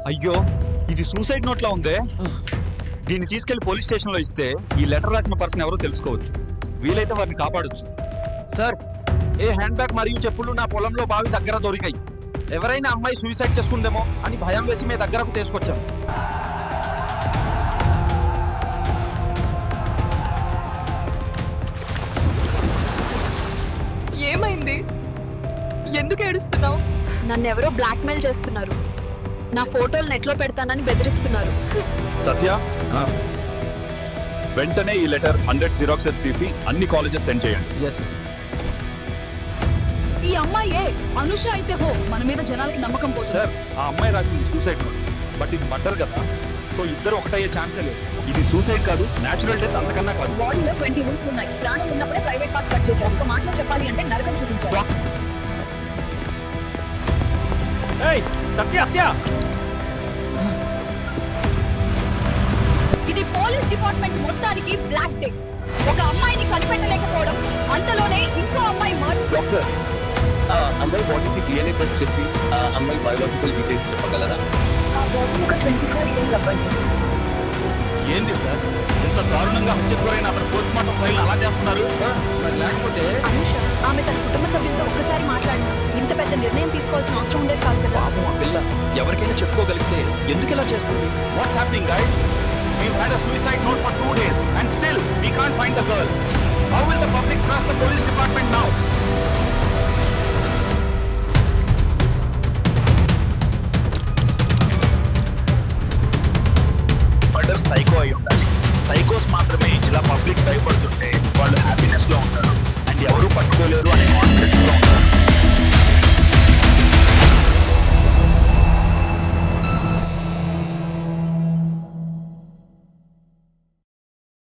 అయ్యో, ఇది suicide note లా ఉందే. దీన్ని తీసుకెళ్లి పోలీస్ స్టేషన్ లో ఇస్తే ఈ లెటర్ రాసిన పర్సన్ ఎవరో తెలుసుకోవచ్చు. వీలైతే వారిని కాపాడొచ్చు. సార్, ఏ హ్యాండ్ బ్యాగ్ మరియు చెప్పులు నా పొలంలో బావి దగ్గర దొరికాయి. ఎవరైనా అమ్మాయి సూసైడ్ చేసుకుందేమో అని భయం వేసి మీ దగ్గరకు తీసుకొచ్చాం. ఏమైంది? ఎందుకు ఏడుస్తున్నావు? నన్ను ఎవరో బ్లాక్మెయిల్ చేస్తున్నారు. నా ఫోటోలు నెట్లో పెడతానని బెదిరిస్తున్నారు. సత్య, వెంటనే ఈ లెటర్ 100 జిరాక్సెస్ తీసి అన్ని కాలేజెస్ సెండ్ చేయండి. ఎస్. ఈ అమ్మాయే అనుష అయితే హో మన మీద జనాలకి నమ్మకం పోతుంది. సార్, ఆ అమ్మాయి రాసింది సూసైడ్ నోట్, బట్ ఇది మర్డర్ కదా, సో ఇద్దరు ఒకటయ్యే ఛాన్సే లేదు. ఇది సూసైడ్ కాదు, న్యాచురల్ డెత్ అంతకన్నా కాదు. బాడీలో 20 రూమ్స్ ఉన్నాయి. ప్రాణం ఉన్నప్పుడే ప్రైవేట్ పార్ట్స్ కట్ చేశారు. ఒక మాటలో చెప్పాలి అంటే నరకం చూపించారు. సత్య, హత్య. ఇది పోలీస్ డిపార్ట్మెంట్ మొత్తానికి బ్లాక్ డే. ఒక అమ్మాయిని కనిపెట్టలేకపోవడం, అంతలోనే ఇంకో అమ్మాయి డాక్టర్, ఆ అమ్మాయి బాడీకి DNA టెస్ట్ చేసి ఆ అమ్మాయి బయోలాజికల్ డీటెయిల్స్ చెప్పగలరా? ఏంది సార్, ఇంత దారుణంగా హత్యకు గురైన అతను పోస్ట్ మార్టం ఫైల్ అలా చేస్తున్నారు? మరి లేకపోతే అనుష, ఆమె తన కుటుంబ సభ్యులతో ఒక్కసారి మాట్లాడినా ఇంత పెద్ద నిర్ణయం తీసుకోవాల్సిన అవసరం ఉండేది కాదు కదా. పాపం ఆ పిల్ల ఎవరికైనా చెప్పుకోగలిగితే ఎందుకు ఇలా చేస్తుంది? What's happening, guys? We've had a suicide note for 2 days and still we can't find the girl. How will the public trust the